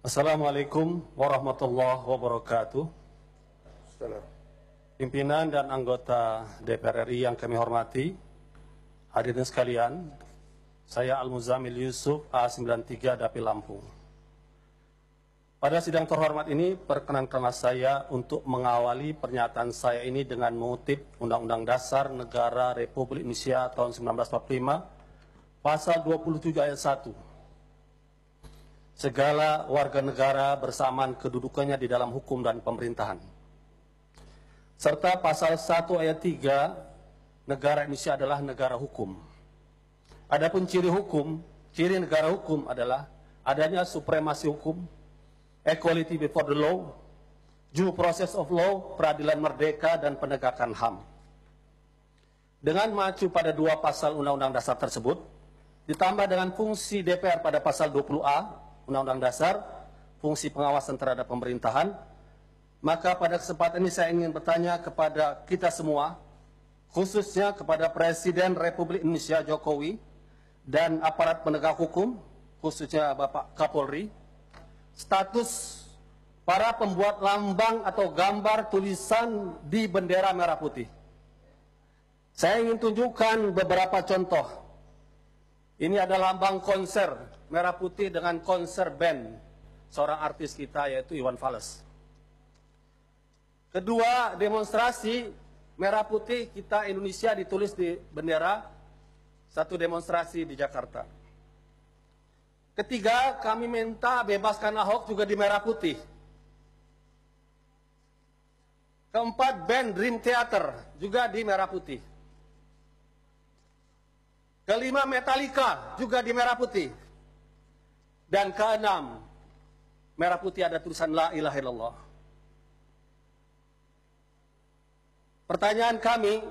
Assalamualaikum warahmatullahi wabarakatuh. Pimpinan dan anggota DPR RI yang kami hormati, hadirin sekalian, saya Al-Muzammil Yusuf A93 Dapil Lampung. Pada sidang terhormat ini, perkenankanlah saya untuk mengawali pernyataan saya ini dengan mengutip Undang-Undang Dasar Negara Republik Indonesia tahun 1945, Pasal 27 ayat 1. Segala warga negara bersamaan kedudukannya di dalam hukum dan pemerintahan. Serta pasal 1 ayat 3, negara Indonesia adalah negara hukum. Adapun ciri negara hukum adalah adanya supremasi hukum, equality before the law, due process of law, peradilan merdeka, dan penegakan HAM. Dengan mengacu pada dua pasal Undang-Undang Dasar tersebut, ditambah dengan fungsi DPR pada pasal 20A, Undang-Undang Dasar, fungsi pengawasan terhadap pemerintahan, maka pada kesempatan ini saya ingin bertanya kepada kita semua, khususnya kepada Presiden Republik Indonesia Jokowi dan aparat penegak hukum, khususnya Bapak Kapolri, status para pembuat lambang atau gambar tulisan di bendera merah putih. Saya ingin tunjukkan beberapa contoh. Ini adalah lambang konser merah putih dengan konser band seorang artis kita yaitu Iwan Fals. Kedua, demonstrasi merah putih kita Indonesia ditulis di bendera, satu demonstrasi di Jakarta. Ketiga, kami minta bebaskan Ahok juga di merah putih. Keempat, band Dream Theater juga di merah putih. Kelima, Metallica juga di merah putih. Dan keenam, merah putih ada tulisan La ilaha illallah. Pertanyaan kami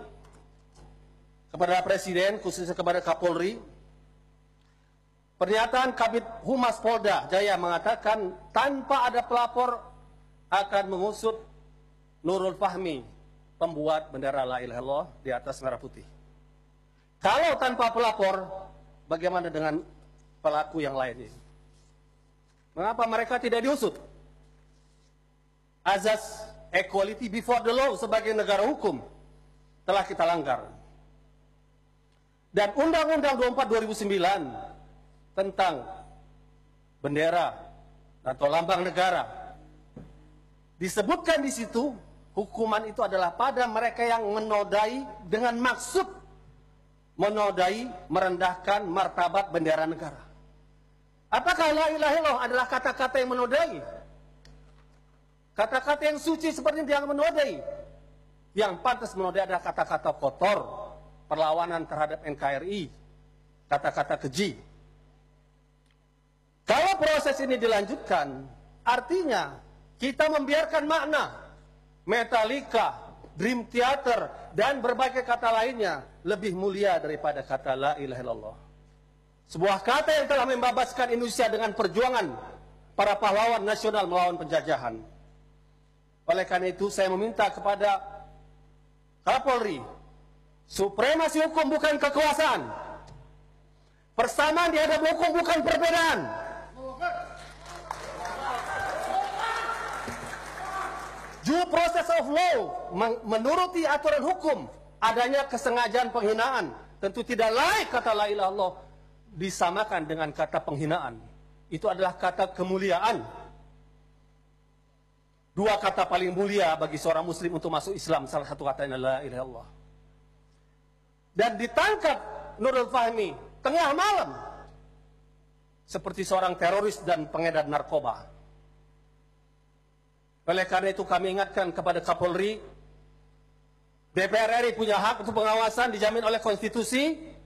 kepada Presiden, khususnya kepada Kapolri, pernyataan Kabid Humas Polda Jaya mengatakan tanpa ada pelapor akan mengusut Nurul Fahmi, pembuat bendera La ilaha illallah di atas merah putih. Kalau tanpa pelapor, bagaimana dengan pelaku yang lainnya? Mengapa mereka tidak diusut? Azas equality before the law sebagai negara hukum telah kita langgar. Dan Undang-Undang 24/2009 tentang bendera atau lambang negara disebutkan di situ hukuman itu adalah pada mereka yang menodai dengan maksud menodai, merendahkan martabat bendera negara. Apakah la ilaha illallah adalah kata-kata yang menodai? Kata-kata yang suci seperti yang menodai. Yang pantas menodai adalah kata-kata kotor, perlawanan terhadap NKRI, kata-kata keji. Kalau proses ini dilanjutkan, artinya kita membiarkan makna Metallica, Dream Theater, dan berbagai kata lainnya lebih mulia daripada kata la ilaha illallah. Sebuah kata yang telah membebaskan Indonesia dengan perjuangan para pahlawan nasional melawan penjajahan. Oleh karena itu saya meminta kepada Kapolri, supremasi hukum bukan kekuasaan. Persamaan di hadapan hukum bukan perbedaan. Due process of law, menuruti aturan hukum, adanya kesengajaan penghinaan. Tentu tidak layak kata la ilaha illallah disamakan dengan kata penghinaan. Itu adalah kata kemuliaan. Dua kata paling mulia bagi seorang muslim untuk masuk Islam, salah satu katanya la ilaha illallah. Dan ditangkap Nurul Fahmi tengah malam seperti seorang teroris dan pengedar narkoba. Oleh karena itu kami ingatkan kepada Kapolri, DPR RI punya hak untuk pengawasan dijamin oleh konstitusi.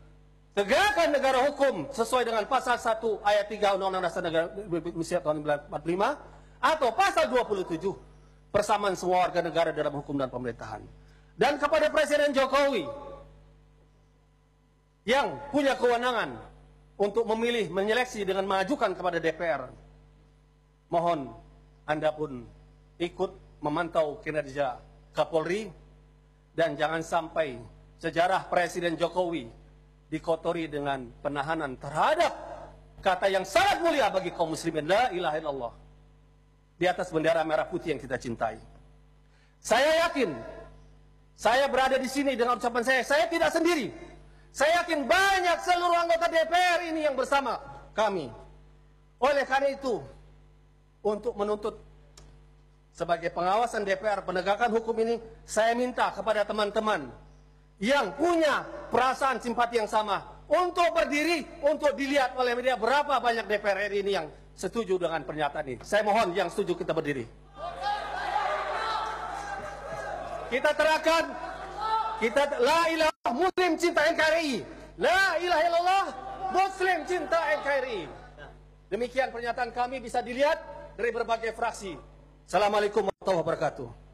Tegakkan negara hukum sesuai dengan pasal 1 ayat 3 Undang-Undang Dasar Negara Republik Indonesia tahun 1945 atau pasal 27 persamaan semua warga negara dalam hukum dan pemerintahan. Dan kepada Presiden Jokowi yang punya kewenangan untuk memilih, menyeleksi dengan mengajukan kepada DPR, mohon Anda pun ikut memantau kinerja Kapolri dan jangan sampai sejarah Presiden Jokowi dikotori dengan penahanan terhadap kata yang sangat mulia bagi kaum muslimin, la ilaha illallah. di atas bendera merah putih yang kita cintai. Saya yakin, saya berada di sini dengan ucapan saya tidak sendiri. Saya yakin banyak seluruh anggota DPR ini yang bersama kami. Oleh karena itu, untuk menuntut sebagai pengawasan DPR penegakan hukum ini, saya minta kepada teman-teman yang punya perasaan simpati yang sama untuk berdiri, untuk dilihat oleh media berapa banyak DPR RI ini yang setuju dengan pernyataan ini. Saya mohon yang setuju kita berdiri. Kita terangkan, kita la ilaha Muslim cinta NKRI, la ilaha illallah Muslim cinta NKRI. Demikian pernyataan kami bisa dilihat dari berbagai fraksi. Assalamualaikum warahmatullahi wabarakatuh.